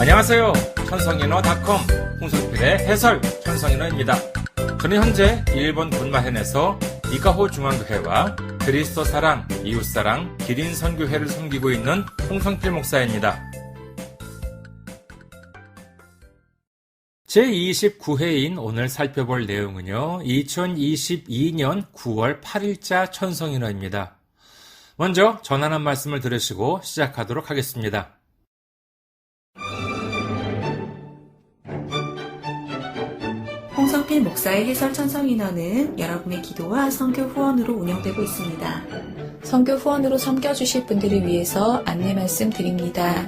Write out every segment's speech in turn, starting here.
안녕하세요. 천성인어닷컴 홍성필의 해설 천성인어입니다. 저는 현재 일본 군마현에서 이카호 중앙교회와 그리스도 사랑, 이웃사랑, 기린 선교회를 섬기고 있는 홍성필 목사입니다. 제29회인 오늘 살펴볼 내용은요, 2022년 9월 8일자 천성인어입니다. 먼저 전하는 말씀을 들으시고 시작하도록 하겠습니다. 홍성필 목사의 해설 천성인어는 여러분의 기도와 선교 후원으로 운영되고 있습니다. 선교 후원으로 섬겨주실 분들을 위해서 안내 말씀 드립니다.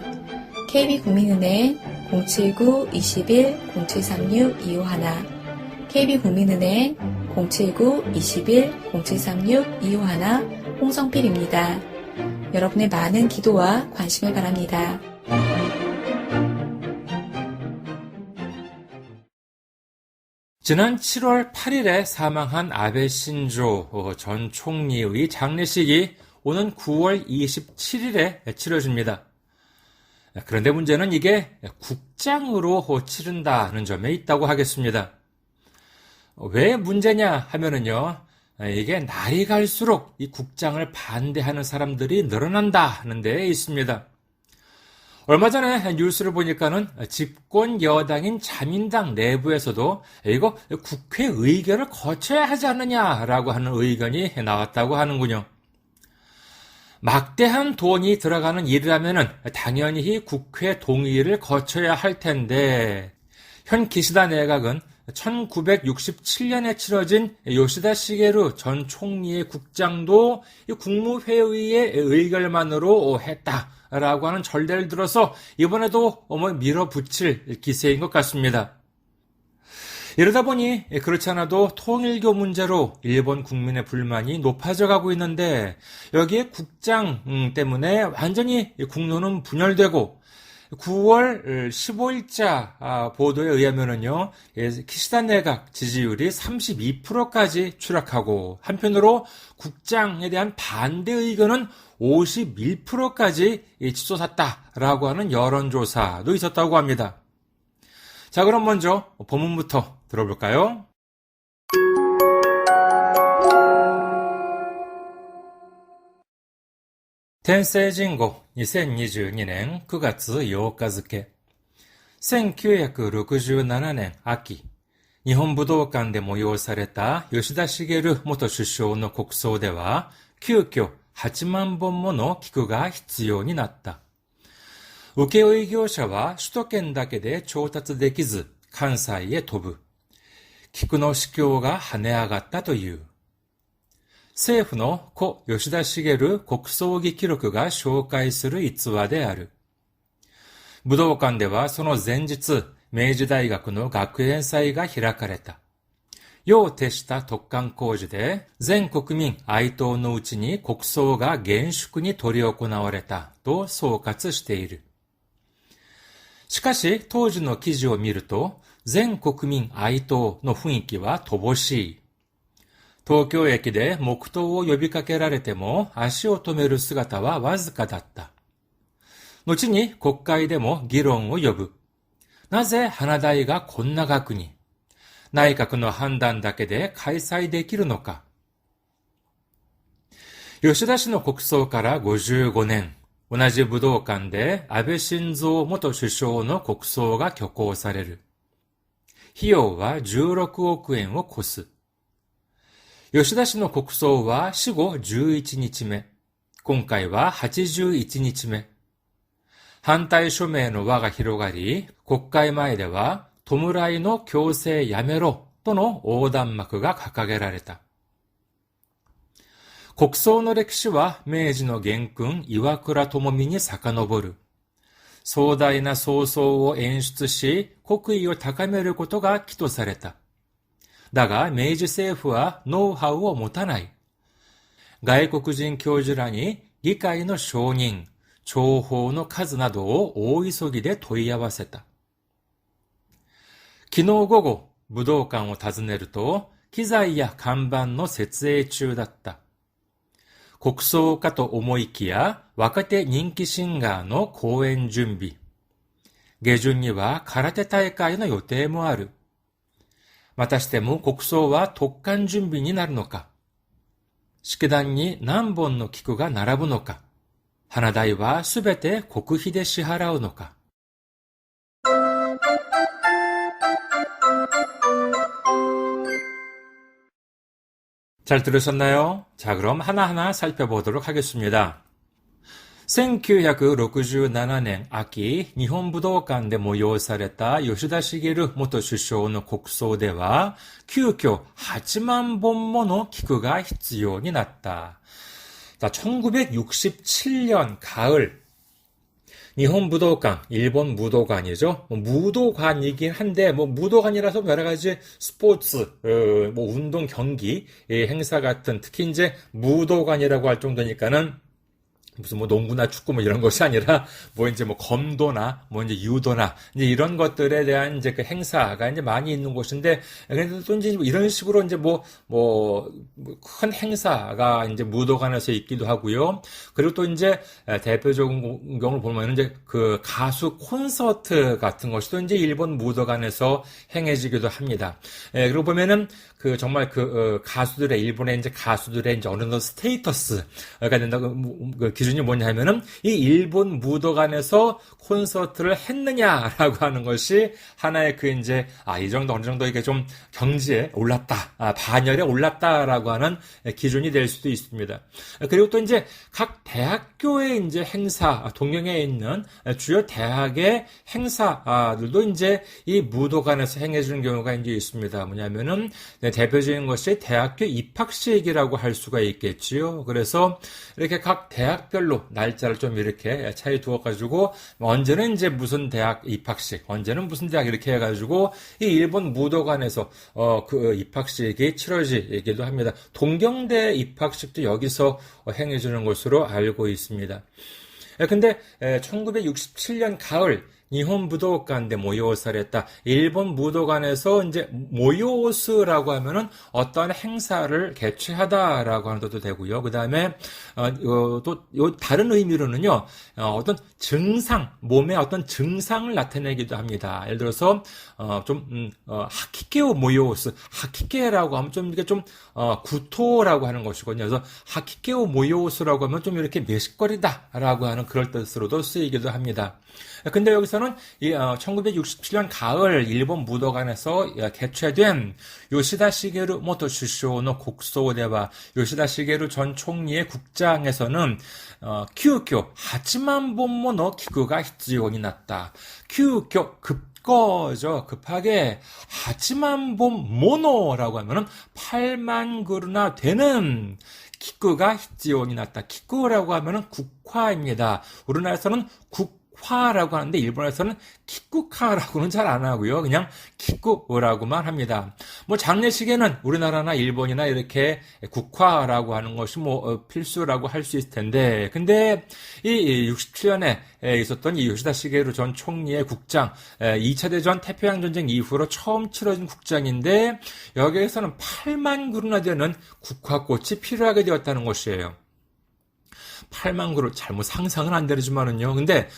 KB국민은행 079-21-0736-251 KB국민은행 079-21-0736-251 홍성필입니다. 여러분의 많은 기도와 관심을 바랍니다. 지난 7월 8일에 사망한 아베 신조 전 총리의 장례식이 오는 9월 27일에 치러집니다. 그런데 문제는 이게 국장으로 치른다는 점에 있다고 하겠습니다. 왜 문제냐 하면은요, 이게 날이 갈수록 이 국장을 반대하는 사람들이 늘어난다는 데 있습니다. 얼마 전에 뉴스를 보니까는 집권 여당인 자민당 내부에서도 이거 국회 의결을 거쳐야 하지 않느냐라고 하는 의견이 나왔다고 하는군요. 막대한 돈이 들어가는 일이라면은 당연히 국회 동의를 거쳐야 할 텐데, 현 기시다 내각은 1967년에 치러진 요시다 시게루 전 총리의 국장도 국무회의의 의결만으로 했다라고 하는 전례를 들어서 이번에도 밀어붙일 기세인 것 같습니다. 이러다 보니 그렇지 않아도 통일교 문제로 일본 국민의 불만이 높아져 가고 있는데, 여기에 국장 때문에 완전히 국론은 분열되고, 9월 15일자 보도에 의하면은요, 키시다 내각 지지율이 32%까지 추락하고, 한편으로 국장에 대한 반대 의견은 51%까지 치솟았다라고 하는 여론조사도 있었다고 합니다. 자, 그럼 먼저 본문부터 들어볼까요? 텐세이진고 2022年9月8日付、1967年秋、日本武道館で催された吉田茂元首相の国葬では、急遽8万本もの菊が必要になった。請負業者は首都圏だけで調達できず、関西へ飛ぶ。菊の市況が跳ね上がったという。政府の故吉田茂国葬儀記録が紹介する逸話である。武道館ではその前日、明治大学の学園祭が開かれた。夜を徹した突貫工事で、全国民哀悼のうちに国葬が厳粛に執り行われたと総括している。しかし、当時の記事を見ると、全国民哀悼の雰囲気は乏しい。東京駅で黙祷を呼びかけられても足を止める姿はわずかだった。後に国会でも議論を呼ぶ。なぜ花代がこんな額に？内閣の判断だけで開催できるのか。吉田氏の国葬から55年、同じ武道館で安倍晋三元首相の国葬が挙行される。費用は16億円を超す。吉田氏の国葬は死後11日目。今回は81日目。反対署名の輪が広がり、国会前では、弔いの強制やめろとの横断幕が掲げられた。国葬の歴史は明治の元勲岩倉具視に遡る。壮大な葬送を演出し、国威を高めることが企図された。だが、明治政府はノウハウを持たない。外国人教授らに議会の承認、弔砲の数などを大急ぎで問い合わせた。昨日午後、武道館を訪ねると、機材や看板の設営中だった。国葬かと思いきや、若手人気シンガーの公演準備。下旬には空手大会の予定もある。またしても国葬は突貫準備になるのか。式壇に何本の菊が並ぶのか。花代はすべて国費で支払うのか。잘 들으셨나요? 자, 그럼 하나하나 살펴보도록 하겠습니다. 1967年秋、日本武道館で催された吉田茂元首相の国葬では、急遽8万本もの菊が必要になった。자, 1967년 가을, 일본 무도관, 일본 무도관이죠. 무도관이긴 한데, 무도관이라서 여러 가지 스포츠, 운동 경기, 행사 같은, 특히 이제 무도관이라고 할 정도니까는 무슨 농구나 축구 이런 것이 아니라 이제 검도나 이제 유도나 이제 이런 것들에 대한 이제 그 행사가 이제 많이 있는 곳인데, 그래도 또 이제 이런 식으로 이제 큰 행사가 이제 무도관에서 있기도 하고요. 그리고 또 이제 대표적인 경우를 보면 이제 그 가수 콘서트 같은 것도 이제 일본 무도관에서 행해지기도 합니다. 그리고 보면은 그 정말 가수들의 일본의 이제 가수들의 이제 어느 정도 스테이터스가 된다. 그 기준이 뭐냐 하면은 이 일본 무도관에서 콘서트를 했느냐라고 하는 것이 하나의 그 이제 이 정도 어느 정도 이게 좀 경지에 올랐다, 반열에 올랐다라고 하는 기준이 될 수도 있습니다. 그리고 또 이제 각 대학교의 이제 행사, 동경에 있는 주요 대학의 행사들도 이제 이 무도관에서 행해주는 경우가 이제 있습니다. 뭐냐면은 대표적인 것이 대학교 입학식이라고 할 수가 있겠지요. 그래서 이렇게 각 대학별로 날짜를 좀 이렇게 차이 두어가지고 언제는 이제 무슨 대학 입학식, 언제는 무슨 대학 이렇게 해가지고 이 일본 무도관에서 그 입학식이 치러지기도 합니다. 동경대 입학식도 여기서 행해주는 것으로 알고 있습니다. 근데 1967년 가을 일본 무도관에 모여사랬다. 일본 무도관에서 이제 모요스라고 하면은 어떤 행사를 개최하다라고 하는 것도 되고요. 그 다음에 또 다른 의미로는요, 어떤 증상, 몸의 어떤 증상을 나타내기도 합니다. 예를 들어서 하키케오 모요스, 하키케라고 하면 좀 이게 좀 구토라고 하는 것이거든요. 그래서 하키케오 모요스라고 하면 좀 이렇게 메식거리다라고 하는 그럴 뜻으로도 쓰이기도 합니다. 근데 여기서는 1967년 가을 일본 무도관에서 개최된 요시다 시게루 모토首相の 국소대와 요시다 시게루 전 총리의 국장에서는急遽 8만本もの 기구가 必要になった. 急遽 급거죠. 급하게 8만 본 모노라고 하면은 8만 그루나 되는 기구가 必要になった. 기구라고 하면은 국화입니다. 우리나라에서는 화라고 하는데 일본에서는 키쿠카라고는 잘 안 하고요. 그냥 키쿠라고만 합니다. 장례식에는 우리나라나 일본이나 이렇게 국화라고 하는 것이 필수라고 할 수 있을 텐데, 근데 이 67년에 있었던 이 요시다 시게루 전 총리의 국장, 2차 대전 태평양 전쟁 이후로 처음 치러진 국장인데 여기에서는 8만 그루나 되는 국화꽃이 필요하게 되었다는 것이에요. 8만 그루, 잘못 상상은 안 되지만은요. 근데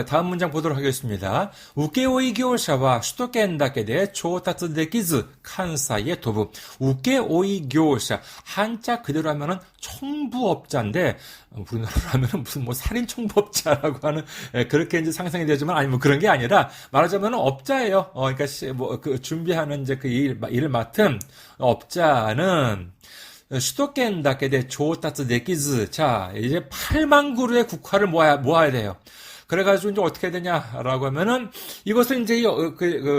다음 문장 보도록 하겠습니다. 우케오이 교사와 수도圏だけで 調達できず 칸사이에 도부. 우케오이 교사, 한자 그대로 하면은 청부업자인데 우리나라로 하면은 무슨 살인 청부업자라고 하는 그렇게 이제 상상이 되지만 아니 그런 게 아니라 말하자면 업자예요. 그러니까 준비하는 이제 그 일을 맡은 업자는 수도圏だけで 調達できず, 자, 이제 8만 그루의 국화를 모아야 돼요. 그래가지고 이제 어떻게 되냐라고 하면은 이것을 이제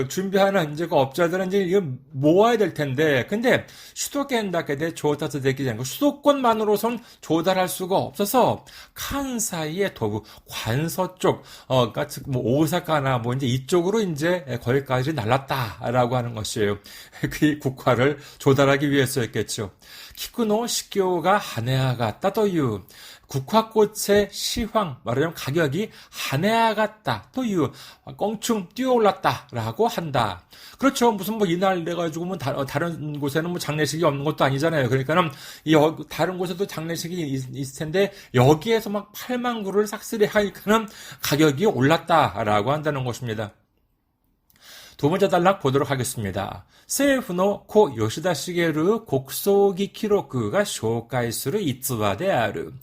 준비하는 이제 그 업자들은 이제 이거 모아야 될 텐데, 근데 수도圏だけで 調達できじ않고 수도권만으로선 조달할 수가 없어서 칸사이의 도부, 관서 쪽, 그러니까 오사카나 이제 이쪽으로 이제 거기까지 날랐다라고 하는 것이에요. 그 국화를 조달하기 위해서였겠죠. 키쿠노 시교가 하네아가 따도유. 국화꽃의 시황, 말하자면 가격이 하내아갔다, 또 いう, 껑충 뛰어올랐다라고 한다. 그렇죠. 무슨 뭐 이날 돼가지고 뭐 다른 곳에는 뭐 장례식이 없는 것도 아니잖아요. 그러니까는 다른 곳에도 장례식이 있을 텐데 여기에서 막 8만 구를 싹쓸이 하니까는 가격이 올랐다라고 한다는 것입니다. 두 번째 단락 보도록 하겠습니다. 政府の故吉田茂国葬儀記録が紹介する逸話である.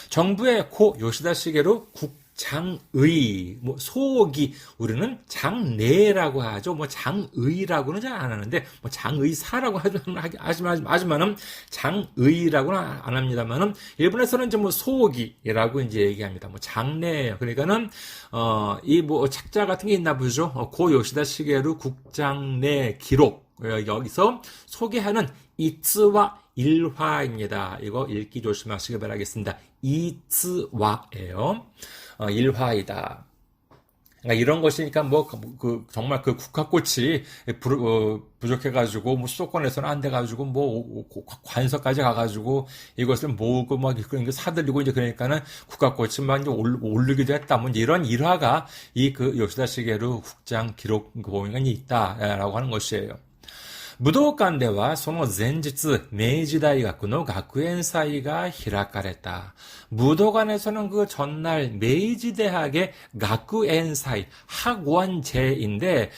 정부의 고 요시다 시게루 국장의, 뭐 소기, 우리는 장내라고 하죠. 뭐 장의라고는 잘 안 하는데, 뭐 장의사라고 하지만은 장의라고는 안 합니다만은 일본에서는 이제 뭐 소기라고 이제 얘기합니다. 뭐 장내예요. 그러니까는 이 뭐 책자 같은 게 있나 보죠. 고 요시다 시게루 국장내 기록. 여기서 소개하는 이츠와 일화입니다. 이거 읽기 조심하시기 바라겠습니다. 이츠와예요. 일화이다. 그러니까 이런 것이니까 정말 그 국화꽃이 부족해가지고 뭐 수도권에서는 안 돼가지고 뭐 관서까지 가가지고 이것을 모으고 막 그런 게 사들이고 이제 그러니까는 국화꽃이 막 이제 오르기도 했다. 뭐 이런 일화가 이 그 요시다 시게루 국장 기록 보면이 있다라고 하는 것이에요. 武道館ではその前日、明治大学の学園祭が開かれた. 무도관에서는 그 전날 메이지대학의 학園祭, 학원제인데,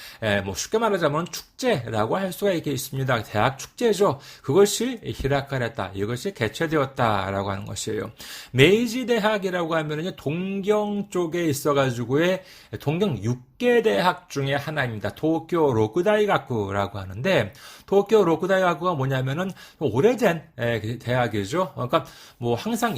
뭐 쉽게 말하자면 축제라고 할 수가 있습니다. 대학 축제죠. 그것이 히라카레다. 이것이 개최되었다라고 하는 것이에요. 메이지대학이라고 하면은 동경 쪽에 있어가지고의 동경 6개 대학 중에 하나입니다. 도쿄 로쿠다이가쿠라고 하는데, 도쿄 로쿠다이가쿠가 뭐냐면은 오래된 대학이죠. 그러니까 뭐 항상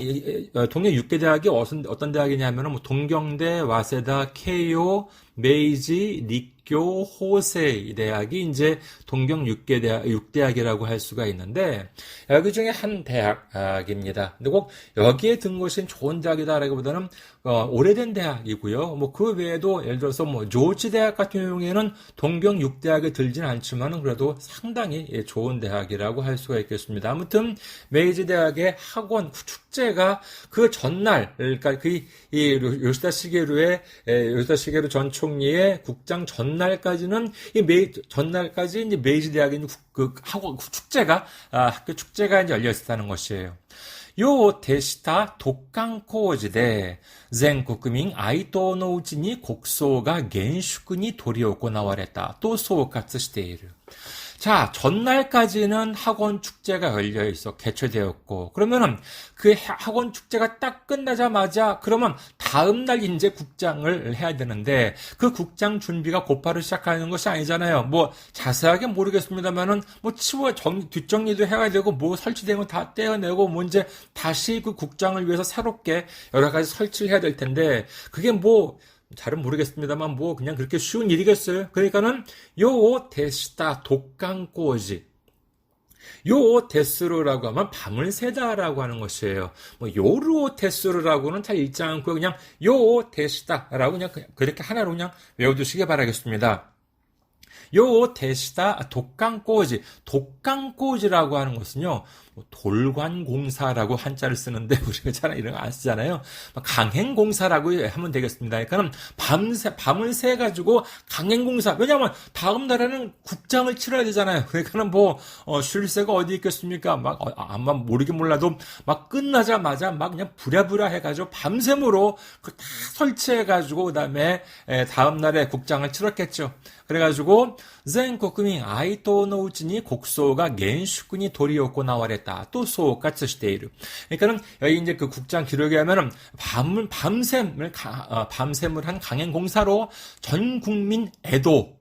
동경 6개 대학이 어떤 대학이냐면은 뭐 동경대, 와세다, 케이오, 메이지, 니쿄, 호세이 대학이 이제 동경 6대학이라고 할 수가 있는데, 여기 중에 한 대학입니다. 근데 꼭 여기에 든 것이 좋은 대학이다라기보다는 오래된 대학이고요. 뭐 그 외에도 예를 들어서 뭐 조지 대학 같은 경우에는 동경 6대학에 들지는 않지만은 그래도 상당히 좋은 대학이라고 할 수가 있겠습니다. 아무튼 메이지 대학의 학원 축제가 그 전날, 그러니까 요시다 시게루 전 총리의 국장 전날까지는 전날까지 이제 메이지 대학의 그 학원 축제가 학교 축제가 이제 열려 있었다는 것이에요. 世を徹した突貫工事で全国民哀悼のうちに国葬が厳粛に執り行われたと総括している. 자, 전날까지는 학원 축제가 열려 있어 개최되었고, 그러면은 그 학원 축제가 딱 끝나자마자 그러면 다음 날 이제 국장을 해야 되는데 그 국장 준비가 곧바로 시작하는 것이 아니잖아요. 뭐 자세하게 모르겠습니다만은 뭐 뒷정리도 해야 되고 뭐 설치된 거 다 떼어내고 뭐 이제 다시 그 국장을 위해서 새롭게 여러 가지 설치를 해야 될 텐데 그게 뭐 잘은 모르겠습니다만 뭐 그냥 그렇게 쉬운 일이겠어요. 그러니까는 요 데시다 독강꼬지 요 데스루라고 하면 밤을 새다라고 하는 것이에요. 뭐 요르오 데스루라고는 잘 읽지 않고 그냥 요 데시다라고 그냥 그렇게 하나로 그냥 외워두시기 바라겠습니다. 요 대시다 독강꼬지. 독강꼬지라고 하는 것은요, 돌관공사라고 한자를 쓰는데 우리가 잘 이런 거 안 쓰잖아요. 강행공사라고 하면 되겠습니다. 그러니까 밤을 새 가지고 강행공사. 왜냐하면 다음 날에는 국장을 치러야 되잖아요. 그러니까는 뭐 쉴 새가 어디 있겠습니까? 아마 모르긴 몰라도 막 끝나자마자 막 그냥 부랴부랴 해가지고 밤샘으로 그 다 설치해가지고 그다음에 다음 날에 국장을 치렀겠죠. 그래가지고全国民哀悼のうちに国葬が厳粛に執り行われたと総括している. 그러니까는 여기 이제 그 국장 기록에 하면은 밤샘을 한 강행공사로 전 국민 애도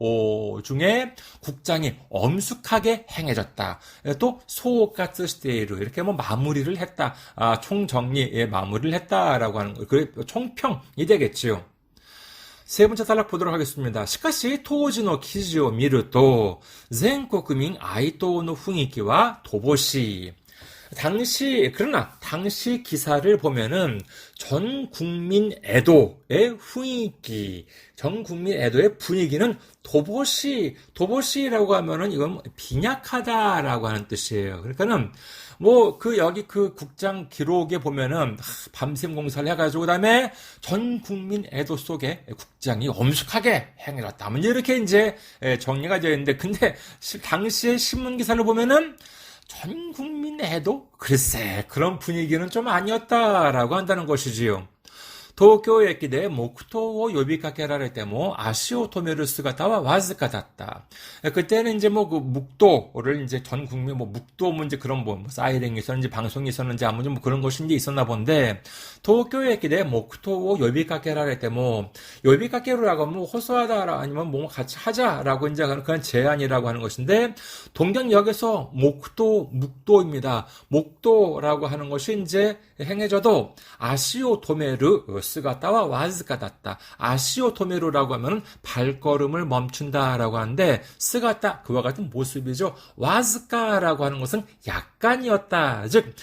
중에 국장이 엄숙하게 행해졌다. 또総括している. 이렇게 뭐 마무리를 했다. 총정리에 마무리를 했다라고 하는 거. 그래 총평이 되겠지요. 세 번째 단락 보도록 하겠습니다. しかし当時の記事を見ると全国民哀悼の雰囲気は乏しい. 그러나 당시 기사를 보면은 전 국민 애도의 분위기, 전 국민 애도의 분위기는 도보시라고 하면은 이건 빈약하다라고 하는 뜻이에요. 그러니까는 여기 국장 기록에 보면은 밤샘 공사를 해가지고 그다음에 전 국민 애도 속에 국장이 엄숙하게 행해졌다. 이렇게 이제 정리가 되어 있는데, 근데 당시의 신문 기사를 보면은 전 국민 애도 글쎄 그런 분위기는 좀 아니었다라고 한다는 것이지요. 東京駅で黙祷を呼びかけられても足を止める姿はわずかだった. 그때는 이제 묵도를 이제 전 국민 묵도 이제 그런 사이렌이 있었는지 방송이 있었는지 아무튼 그런 것이 이제 있었나 본데, 東京駅で黙祷を呼びかけられても呼びかける라고 하면 호소하다 아니면 같이 하자라고 이제 그런 제안이라고 하는 것인데, 동경역에서 묵도입니다. 목도라고 하는 것이 이제 행해져도 아시오 도메르 스가타와 와즈가다다. 아시오 도메르라고 하면 발걸음을 멈춘다라고 하는데, 스가타 그와 같은 모습이죠. 와즈가라고 하는 것은 약간이었다. 즉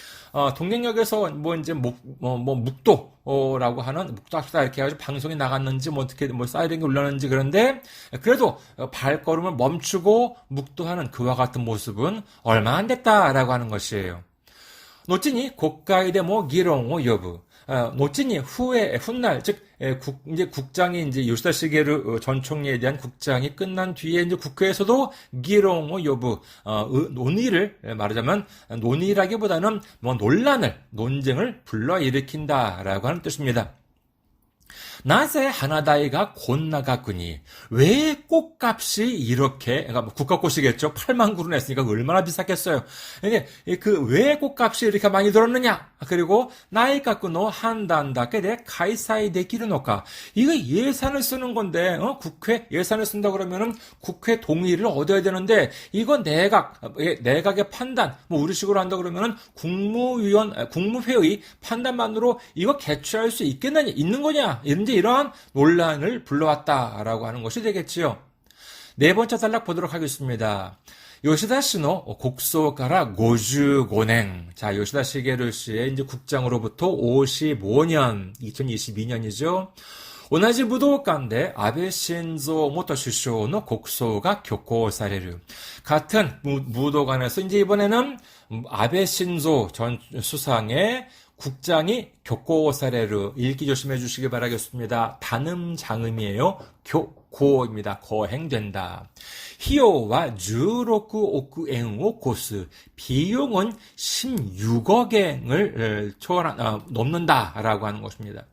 동경역에서 이제 묵도라고 하는 묵도합시다 이렇게 해가지고 방송이 나갔는지 어떻게 사이렌이 울렸는지, 그런데 그래도 발걸음을 멈추고 묵도하는 그와 같은 모습은 얼마 안 됐다라고 하는 것이에요. 後に国会でも議論を呼ぶ.後に훗날, 즉, 이제 국장이 이제 요시다 시게루 전 총리에 대한 국장이 끝난 뒤에 이제 국회에서도 기롱을 여부, 논의를 말하자면 논의라기보다는 논쟁을 불러일으킨다라고 하는 뜻입니다. 나세 하나다이가 곤나가꾸니, 왜 꽃값이 이렇게, 그러니까 국가꽃이겠죠. 8만 구른 했으니까 얼마나 비쌌겠어요. 이게 왜 꽃값이 이렇게 많이 들었느냐? 그리고 나이가꾸노 한단다께 대 가이사이 데키르노까. 이거 예산을 쓰는 건데, 국회 예산을 쓴다 그러면은 국회 동의를 얻어야 되는데, 이거 내각의 판단, 우리식으로 한다 그러면은 국무회의 판단만으로 이거 개최할 수 있는 거냐? 이러한 논란을 불러왔다라고 하는 것이 되겠지요. 네 번째 단락 보도록 하겠습니다. 요시다 씨노 국소가라 55년. 자, 요시다 시게루 씨의 이제 국장으로부터 55년, 2022년이죠. 同じ武道館で安倍晋三元首相の国葬が挙行される. 같은 무도관에서 이제 이번에는 아베 신조 전 수상의 국장이 교코사레르, 읽기 조심해 주시기 바라겠습니다. 단음 장음이에요. 교코입니다. 거행된다. 히요와 16억 엔의 코스, 비용은 16억 엔을 넘는다라고 하는 것입니다.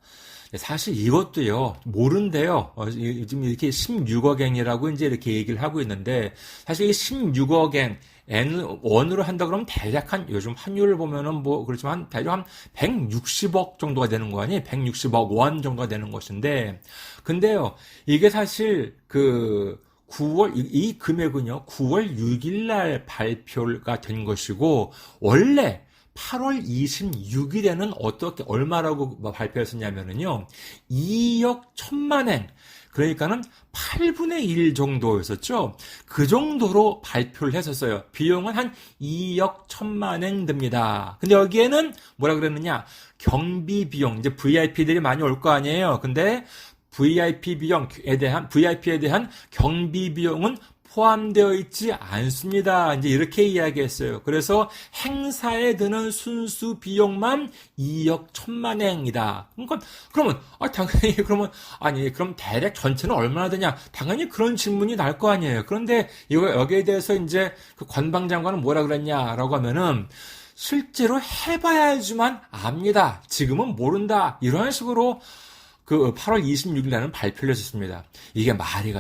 사실 이것도요, 모른대요. 지금 이렇게 16억 엔이라고 이제 이렇게 얘기를 하고 있는데, 사실 이 16억 엔, 원으로 한다 그러면 대략 요즘 환율을 보면은 그렇지만 대략 한 160억 정도가 되는 거 아니에요? 160억 원 정도가 되는 것인데, 근데요, 이게 사실 이 금액은요, 9월 6일 날 발표가 된 것이고, 원래 8월 26일에는 얼마라고 발표했었냐면은요, 2억 1천만 엔. 그러니까는 8분의 1 정도였었죠. 그 정도로 발표를 했었어요. 비용은 한 2억 1천만 엔 듭니다. 근데 여기에는 뭐라 그랬느냐? 경비 비용, 이제 VIP들이 많이 올 거 아니에요. 근데 VIP에 대한 경비 비용은 포함되어 있지 않습니다. 이제 이렇게 이야기했어요. 그래서 행사에 드는 순수 비용만 2억 1천만 엔이다. 그러면 당연히 그럼 대략 전체는 얼마나 되냐? 당연히 그런 질문이 날 거 아니에요. 그런데 여기에 대해서 이제 그 관방장관은 뭐라 그랬냐라고 하면은, 실제로 해봐야지만 압니다. 지금은 모른다. 이런 식으로 8월 26일 날은 발표를 했었습니다. 이게 말이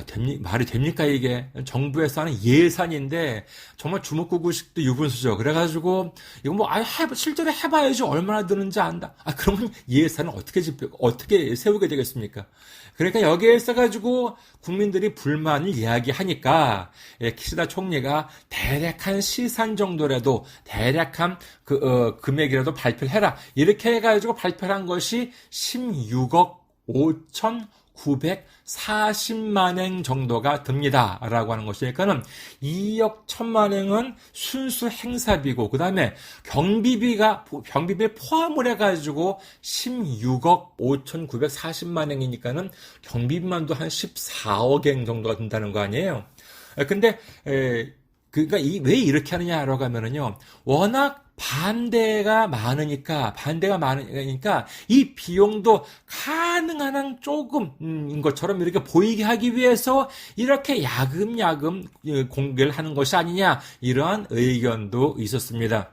됩니까, 이게? 정부에서 하는 예산인데, 정말 주먹구구식도 유분수죠. 그래가지고, 이거 실제로 해봐야지 얼마나 드는지 안다. 그러면 예산을 어떻게 세우게 되겠습니까? 그러니까 여기에 있어가지고, 국민들이 불만을 이야기하니까, 키시다 총리가 대략한 시산 정도라도, 대략한 금액이라도 발표를 해라. 이렇게 해가지고 발표를 한 것이 16억 5,940만 엔 정도가 듭니다. 라고 하는 것이니까는 2억 1천만 엔은 순수 행사비고, 그 다음에 경비비를 포함을 해가지고 16억 5,940만 엔이니까는 경비비만도 한 14억 엔 정도가 든다는 거 아니에요? 근데, 그러니까 왜 이렇게 하느냐라고 하면은요, 워낙 반대가 많으니까 이 비용도 가능한 한 조금인 것처럼 이렇게 보이게 하기 위해서 이렇게 야금야금 공개를 하는 것이 아니냐, 이러한 의견도 있었습니다.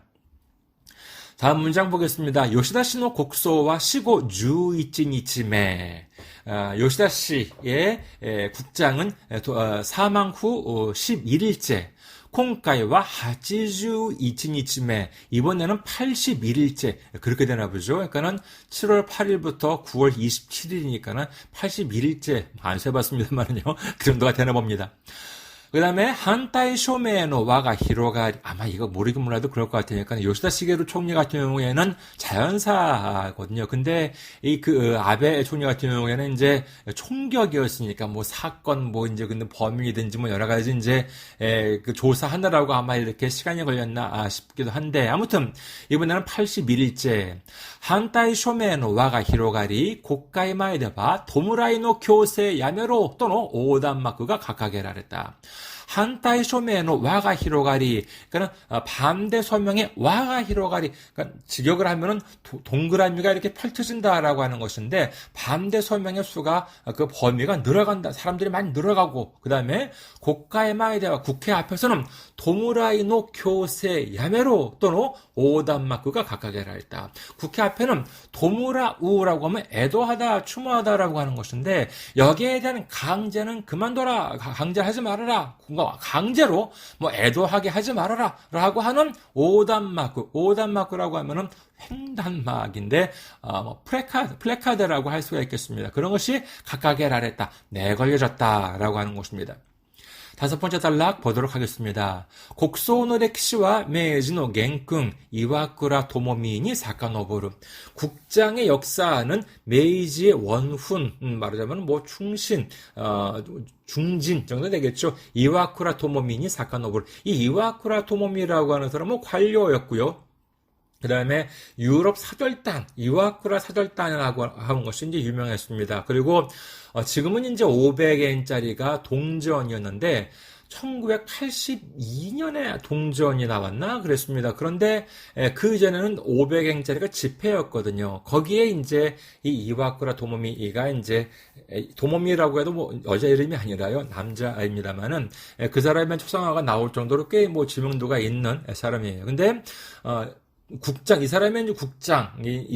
다음 문장 보겠습니다. 요시다 씨의 국소와 시고 11日目. 요시다 씨의 국장은 사망 후 11일째. 今回は 81日目. 이번에는 81일째. 그렇게 되나 보죠. 그러니까는 7월 8일부터 9월 27일이니까는 81일째. 안 세봤습니다만은요. 그 정도가 되나 봅니다. 그 다음에 한타이 쇼메의 와가 히로가리. 아마 이거 모르긴 몰라도 그럴 것 같으니까 요시다 시게루 총리 같은 경우에는 자연사거든요. 근데 아베 총리 같은 경우에는 이제 총격이었으니까 뭐 사건 이제 근데 범인이든지 뭐 여러 가지 이제 그 조사하느라고 아마 이렇게 시간이 걸렸나 싶기도 한데, 아무튼 이번에는 81일째. 한타이 쇼메의 와가 히로가리 국가이마에데바 도무라이노 교세 야메로 또는 오단마크가 각하게라랬다. 한타이 쇼메의 와가 히로가리, 그러니까 반대 소명의 와가 히로가리, 그러니까 직역을 하면은 동그라미가 이렇게 펼쳐진다라고 하는 것인데, 반대 소명의 수가 그 범위가 늘어간다, 사람들이 많이 늘어가고, 그 다음에 국가의마에대와 국회 앞에서는 도무라이노 교세 야메로 또는 오단마크가 각각이라 했다. 국회 앞에는 도무라우라고 하면 애도하다, 추모하다라고 하는 것인데, 여기에 대한 강제는 그만둬라, 강제하지 말아라, 강제로 애도하게 하지 말아라 라고 하는 오단마크라고 하면은 횡단막인데 플래카드라고 할 수가 있겠습니다. 그런 것이 각각에 라랬다, 내걸려졌다라고 하는 것입니다. 다섯 번째 단락 보도록 하겠습니다. 국소의歴史와 메이지의 겐궁 이와쿠라 도모미니 사카노보르. 국장의 역사는 메이지의 원훈, 말하자면 충신, 중진 정도 되겠죠. 이와쿠라 도모미니 사카노보르. 이 이와쿠라 도모미라고 하는 사람은 관료였고요. 그 다음에 유럽 사절단, 이와쿠라 사절단이라고 하는 것이 이제 유명했습니다. 그리고 지금은 이제 500엔짜리가 동전이었는데 1982년에 동전이 나왔나 그랬습니다. 그런데 그 전에는 500엔짜리가 지폐였거든요. 거기에 이제 이 이와쿠라 도모미가 이제 도모미라고 해도 여자 이름이 아니라요, 남자입니다만은 그 사람의 초상화가 나올 정도로 꽤知名도가 있는 사람이에요. 근데 이 사람의 이제 국장이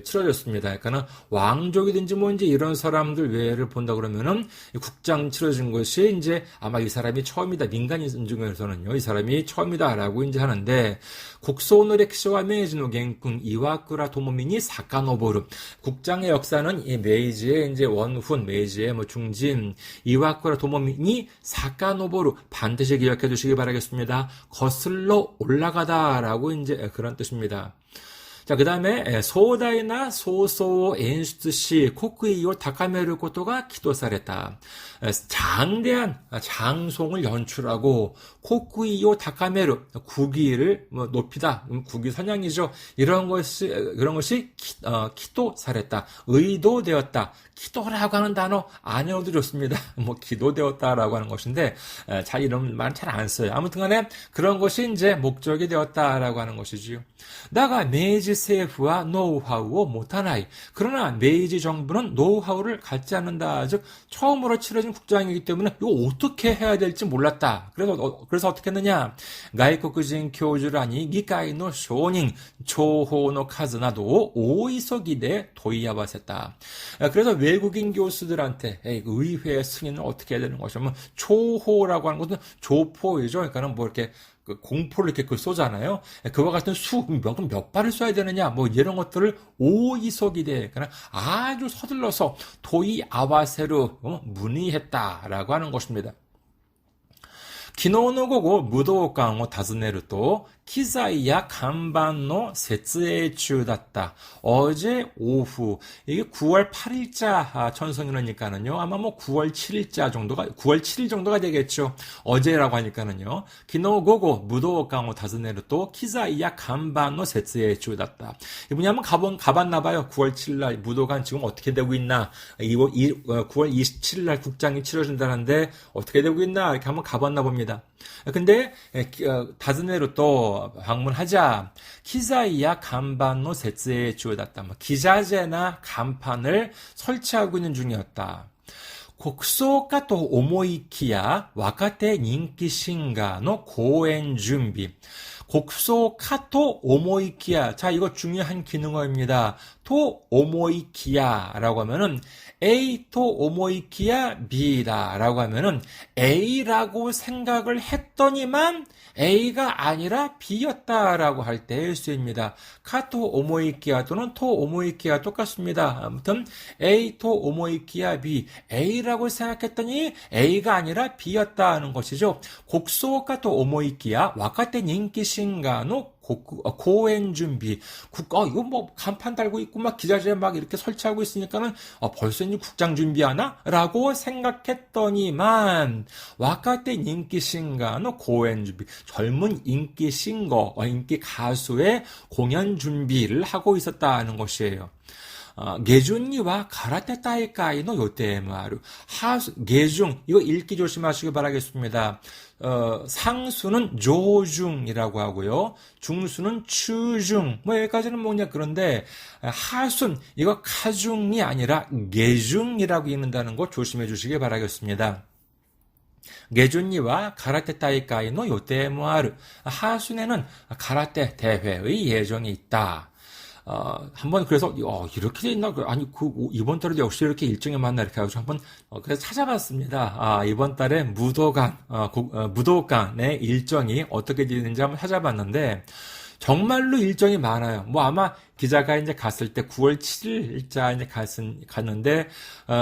치러졌습니다. 그러니까 왕족이든지 이제 이런 사람들 외를 본다 그러면은 국장 치러진 것이 이제 아마 이 사람이 처음이다. 민간인 중에서는요, 이 사람이 처음이다라고 이제 하는데, 국소의歴史와 메이지의 겐궁 이와쿠라 도모미니 사카노보르. 국장의 역사는 이 메이지의 이제 원훈, 메이지의 중진 이와쿠라 도모미니 사카노보르. 반드시 기억해 두시기 바라겠습니다. 거슬러 올라가다라고 이제 그런 뜻입니다. 자, 그 다음에 소다이나 소소 엔슈트시 코쿠이오 타카메르 코토가 기도사랬다. 장대한 장송을 연출하고 코쿠이오 타카메르, 국위를 높이다, 국위 선양이죠. 그런 것이 기도사랬다, 의도되었다. 기도라고 하는 단어 안 외워도 좋습니다. 기도되었다라고 하는 것인데 잘 이런 말 잘 안 써요. 아무튼간에 그런 것이 이제 목적이 되었다라고 하는 것이지요. 나가 메이지 세부와 노하우を 못하나이. 그러나 메이지 정부는 노하우를 갖지 않는다. 즉 처음으로 치러진 국장이기 때문에 이거 어떻게 해야 될지 몰랐다. 그래서 어떻게 했느냐? 가이코쿠진 교주라니 기가이노 쇼닝 조호노 카즈나도 오이소기대 도이야바세다. 그래서 외국인 교수들한테 의회 승인을 어떻게 해야 되는 것이냐면 조호라고 하는 것은 조포이죠. 그러니까는 이렇게 공포를 이렇게 쏘잖아요. 그와 같은 몇 발을 쏴야 되느냐, 이런 것들을 오이소기대, 그러니까 아주 서둘러서 도이 아와세로 문의했다라고 하는 것입니다. 昨日の午後、武道館を訪ねると、機材や看板の設営中だった. 어제 오후. 이게 9월 8일자 천성이라니까는요. 아마 뭐 9월 7일자 정도가, 9월 7일 정도가 되겠죠. 어제라고 하니까는요. 昨日午後、武道館を訪ねると、機材や看板の設営中だった. 이분이 한번 가봤나봐요. 9월 7일날 무도관 지금 어떻게 되고 있나. 9월 27일날 국장이 치러진다는데 어떻게 되고 있나. 이렇게 한번 가봤나 봅니다. 근데 訪ねると 방문하자 기자이야 간판노 세츠에 주어졌다. 기자재나 간판을 설치하고 있는 중이었다. 国葬かと思いきや若手人気シンガーの公演準備. 곡소카 또 오모이키야. 자, 이거 중요한 기능어입니다. 또 오모이키야 라고 하면은 A 또 오모이키야 B다 라고 하면은 A라고 생각을 했더니만 A가 아니라 B였다라고 할 때의 수입니다. 카토 오모이키야 또는 토 오모이키야 똑같습니다. 아무튼 A 토 오모이키야 B. A라고 생각했더니 A가 아니라 B였다는 것이죠. 곡소카 또 오모이키야 와카테 닌키 신가노 공연 준비. 이거 뭐 간판 달고 있고 막 기자재 막 이렇게 설치하고 있으니까는 벌써 이제 국장 준비하나? 라고 생각했더니만 와카테 인기 싱가의 공연 준비. 젊은 인기 싱거, 인기 가수의 공연 준비를 하고 있었다는 것이에요. 게준이와 가라테 다이카이의 요테마루. 게중, 이거 읽기 조심하시기 바라겠습니다. 상수는 조중이라고 하고요. 중수는 추중. 뭐 여기까지는 뭐냐. 그런데 하순, 이거 카중이 아니라 게중이라고 읽는다는 거 조심해 주시기 바라겠습니다. 게준이와 가라테 다이카이의 요테마루. 하순에는 가라테 대회의 예정이 있다. 한번 그래서 이렇게 돼 있나? 아니 이번 달에도 역시 이렇게 일정이 맞나 이렇게 해가지고 한번 그래서 찾아봤습니다. 이번 달에 무도관의 일정이 어떻게 되는지 한번 찾아봤는데 정말로 일정이 많아요. 뭐 아마 기자가 이제 갔을 때 9월 7일자 이제 갔는데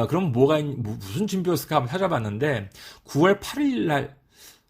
그럼 무슨 준비였을까 한번 찾아봤는데 9월 8일 날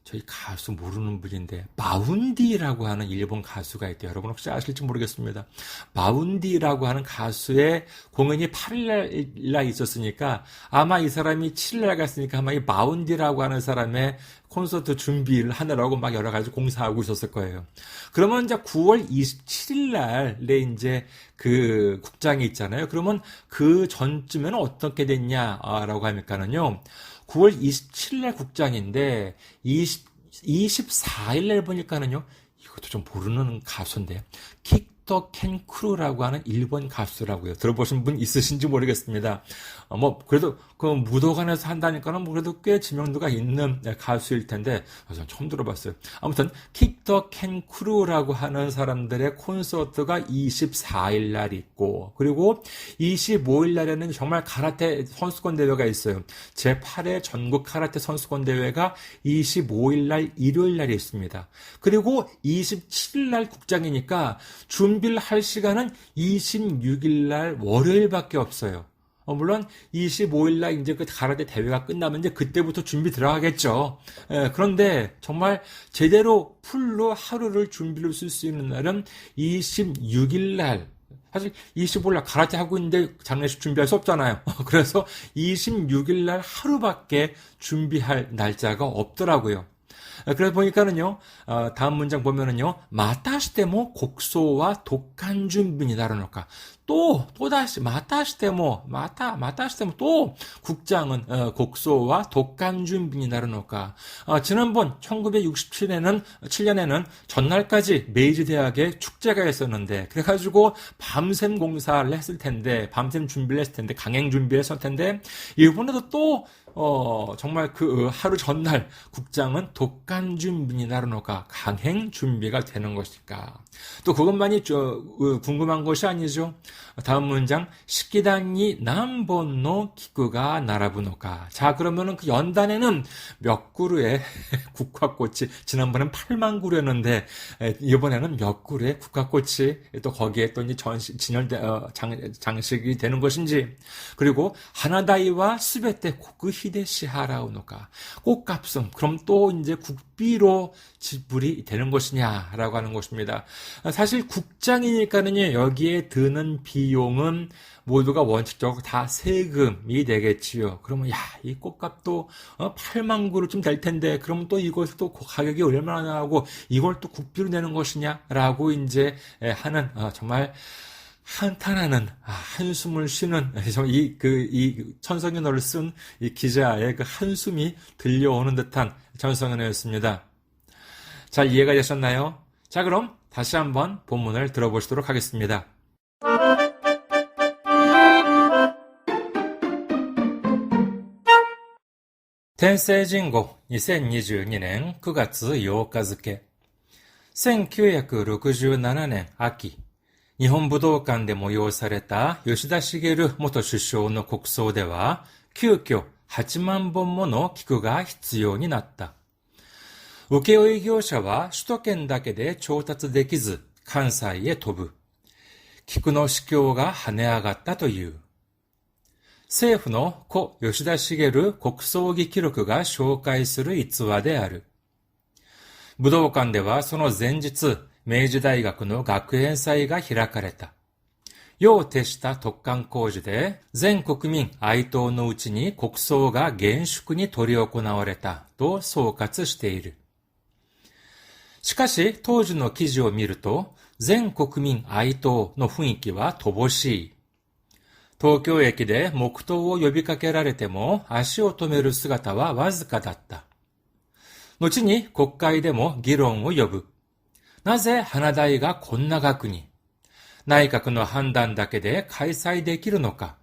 저희 가수 모르는 분인데 마운디라고 하는 일본 가수가 있대요. 여러분 혹시 아실지 모르겠습니다. 마운디라고 하는 가수의 공연이 8일날 있었으니까 아마 이 사람이 7일날 갔으니까 아마 이 마운디라고 하는 사람의 콘서트 준비를 하느라고 막 여러 가지 공사하고 있었을 거예요. 그러면 이제 9월 27일날에 이제 그 국장이 있잖아요. 그러면 그 전쯤에는 어떻게 됐냐라고 하니까는요. 9월 27일날 국장인데 24일날 보니까는요. 이것도 좀 모르는 가수인데 킥더 캔크루라고 하는 일본 가수라고요. 들어보신 분 있으신지 모르겠습니다. 뭐 그래도 그 무도관에서 한다니까는 뭐 그래도 꽤 지명도가 있는 가수일 텐데 저는 처음 들어봤어요. 아무튼 킥더 캔크루라고 하는 사람들의 콘서트가 24일 날 있고 그리고 25일 날에는 정말 가라테 선수권 대회가 있어요. 제8회 전국 가라테 선수권 대회가 25일 날 일요일 날에 있습니다. 그리고 27일 날 국장이니까 준비를 할 시간은 26일 날 월요일밖에 없어요. 물론 25일날 이제 그 가라데 대회가 끝나면 이제 그때부터 준비 들어가겠죠. 그런데 정말 제대로 풀로 하루를 준비를 쓸 수 있는 날은 26일날. 사실 25일날 가라데 하고 있는데 장례식 준비할 수 없잖아요. 그래서 26일날 하루밖에 준비할 날짜가 없더라고요. 그래서 보니까는요, 다음 문장 보면은요, 마타시테모 곡소와 독한 준비니 다르노까. 또다시, 마타시테모 또 국장은, 곡소와 독한 준비니 다르노까. 지난번 1967년에는 전날까지 메이지 대학에 축제가 있었는데, 그래가지고 밤샘 공사를 했을 텐데, 밤샘 준비를 했을 텐데, 강행 준비를 했을 텐데, 이번에도 또, 정말 그 하루 전날 국장은 독한 준비니 나르노가 강행 준비가 되는 것일까. 또 그것만이 궁금한 것이 아니죠. 다음 문장, 식기단이 난본노 기구가 나라부노까. 자, 그러면은 그 연단에는 몇 그루의 국화꽃이, 지난번엔 8만 그루였는데, 이번에는 몇 그루의 국화꽃이 또 거기에 또 이제 장식이 되는 것인지, 그리고 하나다이와 스베테 고크히데시 하라우노까. 꽃값은, 그럼 또 이제 국비로 지불이 되는 것이냐라고 하는 것입니다. 사실 국장이니까는요, 여기에 드는 비용은 모두가 원칙적으로 다 세금이 되겠지요. 그러면 이 꽃값도 8만 그루쯤 될 텐데, 그러면 또 이것을 또 가격이 얼마나 하고 이걸 또 국비로 내는 것이냐라고 이제 하는 정말 한탄하는 한숨을 쉬는 이 천성연어를 쓴 이 기자의 그 한숨이 들려오는 듯한 천성연어였습니다. 잘 이해가 되셨나요? 자, 그럼 다시 한번 본문을 들어보시도록 하겠습니다. 天聖人語2022年9月8日付。1967年秋、日本武道館で催された吉田茂元首相の国葬では、急遽8万本もの菊が必要になった。請負業者は首都圏だけで調達できず、関西へ飛ぶ。菊の市況が跳ね上がったという。政府の故吉田茂国葬儀記録が紹介する逸話である。武道館ではその前日、明治大学の学園祭が開かれた。夜を徹した突貫工事で、全国民哀悼のうちに国葬が厳粛に執り行われたと総括している。しかし、当時の記事を見ると、全国民哀悼の雰囲気は乏しい。東京駅で黙祷を呼びかけられても足を止める姿はわずかだった。後に国会でも議論を呼ぶ。なぜ花代がこんな額に？内閣の判断だけで開催できるのか。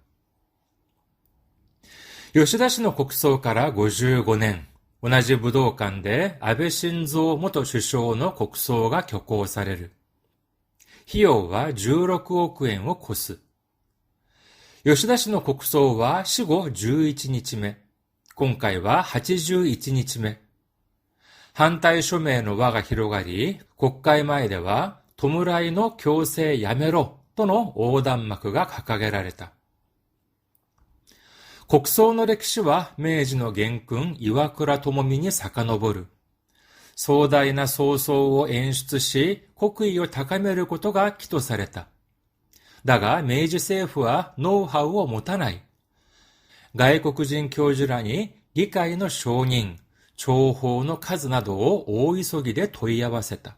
吉田氏の国葬から55年、同じ武道館で安倍晋三元首相の国葬が挙行される。費用は16億円を超す。吉田氏の国葬は死後11日目。今回は81日目。反対署名の輪が広がり、国会前では、弔いの強制やめろとの横断幕が掲げられた。国葬の歴史は明治の元勲岩倉具視に遡る。壮大な葬送を演出し、国威を高めることが企図された。だが、明治政府はノウハウを持たない。外国人教授らに議会の承認、弔砲の数などを大急ぎで問い合わせた。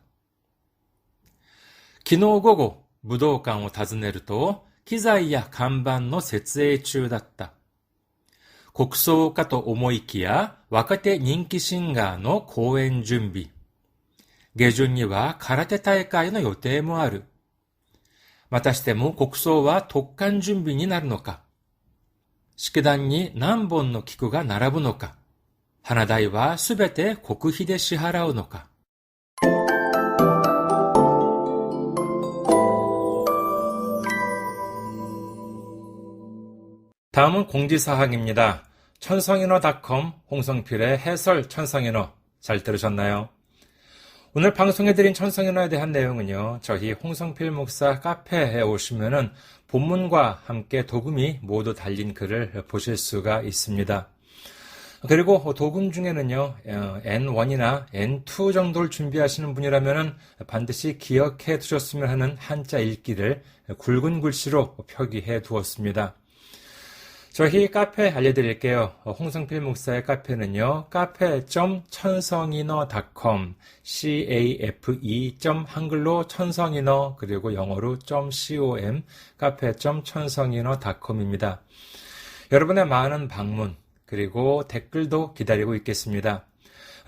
昨日午後、武道館を訪ねると、機材や看板の設営中だった。国葬かと思いきや、若手人気シンガーの公演準備。下旬には空手大会の予定もある。またしても国葬は突貫準備になるのか。式壇に何本の菊が並ぶのか。花代はすべて国費で支払うのか。다음은 공지사항입니다. 천성인어닷컴 홍성필의 해설 천성인어 잘 들으셨나요? 오늘 방송해드린 천성인어에 대한 내용은요, 저희 홍성필 목사 카페에 오시면은 본문과 함께 도금이 모두 달린 글을 보실 수가 있습니다. 그리고 도금 중에는요, N1이나 N2 정도를 준비하시는 분이라면은 반드시 기억해 두셨으면 하는 한자 읽기를 굵은 글씨로 표기해 두었습니다. 저희 카페 알려드릴게요. 홍성필 목사의 카페는요, cafe.천성인어.com, cafe. 한글로 천성인어, 그리고 영어로 .com, cafe.천성인어.com입니다. 여러분의 많은 방문, 그리고 댓글도 기다리고 있겠습니다.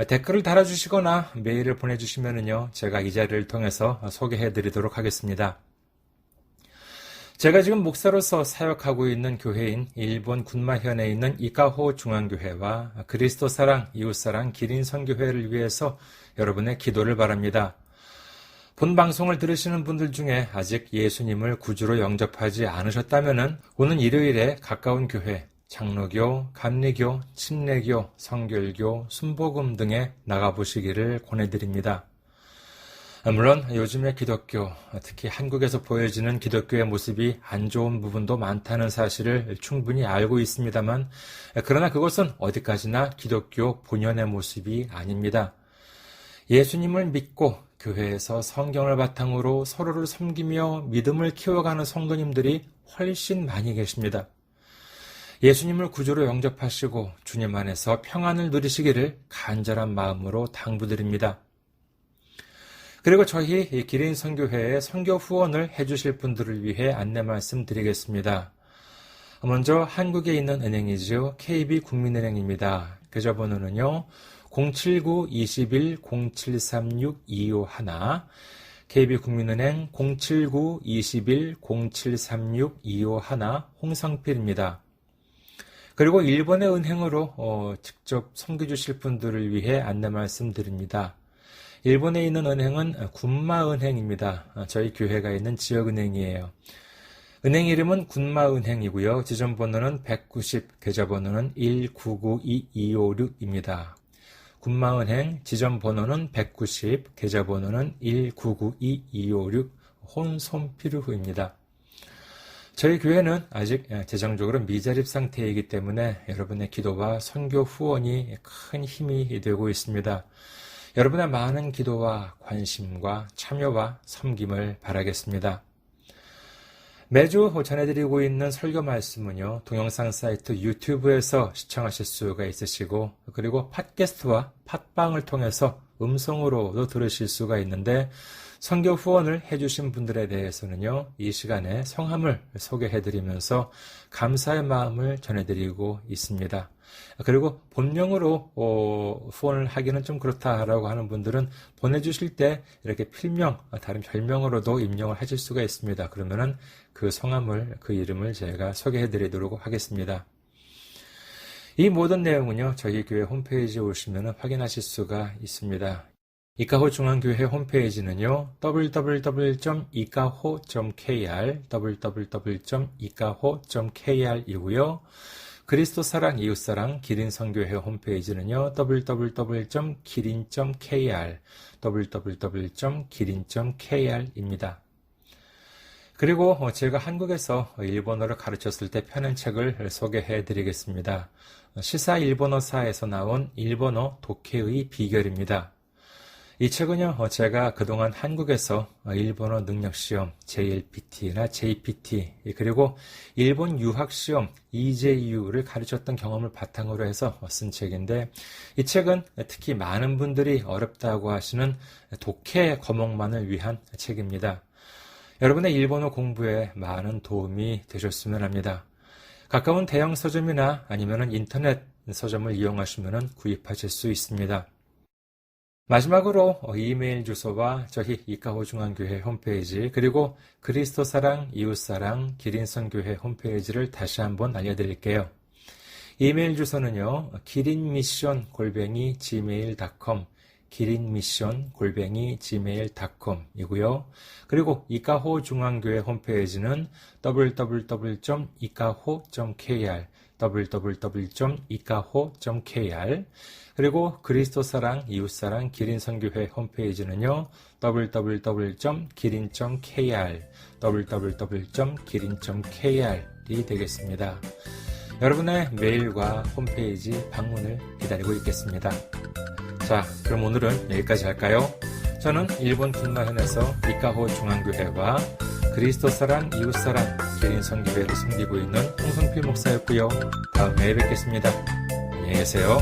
댓글을 달아주시거나 메일을 보내주시면요, 제가 이 자리를 통해서 소개해드리도록 하겠습니다. 제가 지금 목사로서 사역하고 있는 교회인 일본 군마현에 있는 이카호 중앙교회와 그리스도 사랑, 이웃사랑, 기린 선교회를 위해서 여러분의 기도를 바랍니다. 본 방송을 들으시는 분들 중에 아직 예수님을 구주로 영접하지 않으셨다면 오는 일요일에 가까운 교회, 장로교, 감리교, 침례교, 성결교, 순복음 등에 나가보시기를 권해드립니다. 물론 요즘의 기독교, 특히 한국에서 보여지는 기독교의 모습이 안 좋은 부분도 많다는 사실을 충분히 알고 있습니다만, 그러나 그것은 어디까지나 기독교 본연의 모습이 아닙니다. 예수님을 믿고 교회에서 성경을 바탕으로 서로를 섬기며 믿음을 키워가는 성도님들이 훨씬 많이 계십니다. 예수님을 구주로 영접하시고 주님 안에서 평안을 누리시기를 간절한 마음으로 당부드립니다. 그리고 저희 기린 선교회에 선교 후원을 해주실 분들을 위해 안내 말씀드리겠습니다. 먼저 한국에 있는 은행이죠. KB국민은행입니다. 계좌번호는요. 079-21-0736-251 KB국민은행 079-21-0736-251 홍성필입니다. 그리고 일본의 은행으로 직접 섬겨주실 분들을 위해 안내 말씀드립니다. 일본에 있는 은행은 군마은행입니다. 저희 교회가 있는 지역은행이에요. 은행 이름은 군마은행이고요. 지점번호는 190, 계좌번호는 1992256입니다. 군마은행 지점번호는 190, 계좌번호는 1992256 혼손피르후입니다. 저희 교회는 아직 재정적으로 미자립 상태이기 때문에 여러분의 기도와 선교 후원이 큰 힘이 되고 있습니다. 여러분의 많은 기도와 관심과 참여와 섬김을 바라겠습니다. 매주 전해드리고 있는 설교 말씀은요, 동영상 사이트 유튜브에서 시청하실 수가 있으시고, 그리고 팟캐스트와 팟빵을 통해서 음성으로도 들으실 수가 있는데, 선교 후원을 해주신 분들에 대해서는요, 이 시간에 성함을 소개해드리면서 감사의 마음을 전해드리고 있습니다. 그리고 본명으로 후원을 하기는 좀 그렇다라고 하는 분들은 보내주실 때 이렇게 필명, 다른 별명으로도 입력을 하실 수가 있습니다. 그러면은 그 성함을, 그 이름을 제가 소개해드리도록 하겠습니다. 이 모든 내용은요, 저희 교회 홈페이지에 오시면 확인하실 수가 있습니다. 이카호 중앙교회 홈페이지는요, www.ikaho.kr, www.ikaho.kr이고요. 그리스도 사랑 이웃사랑 기린선교회 홈페이지는요, www.기린.kr, www.기린.kr입니다. 그리고 제가 한국에서 일본어를 가르쳤을 때 펴낸 책을 소개해 드리겠습니다. 시사 일본어사에서 나온 일본어 독해의 비결입니다. 이 책은요, 제가 그동안 한국에서 일본어 능력시험, JLPT나 JPT, 그리고 일본 유학시험, EJU를 가르쳤던 경험을 바탕으로 해서 쓴 책인데, 이 책은 특히 많은 분들이 어렵다고 하시는 독해 과목만을 위한 책입니다. 여러분의 일본어 공부에 많은 도움이 되셨으면 합니다. 가까운 대형 서점이나 아니면 인터넷 서점을 이용하시면 구입하실 수 있습니다. 마지막으로 이메일 주소와 저희 이카호 중앙교회 홈페이지 그리고 그리스도 사랑, 이웃 사랑, 기린선교회 홈페이지를 다시 한번 알려드릴게요. 이메일 주소는요, 기린미션@gmail.com, 기린미션@gmail.com 이고요. 그리고 이카호 중앙교회 홈페이지는 www.ikaho.kr, www.ikaho.kr 그리고 그리스도 사랑, 이웃 사랑, 기린선교회 홈페이지는요, www.기린.kr, www.기린.kr이 되겠습니다. 여러분의 메일과 홈페이지 방문을 기다리고 있겠습니다. 자, 그럼 오늘은 여기까지 할까요? 저는 일본 군마현에서 이카호 중앙교회와 그리스도 사랑, 이웃 사랑, 기린선교회를 섬기고 있는 홍성필 목사였고요. 다음에 뵙겠습니다. 안녕히 계세요.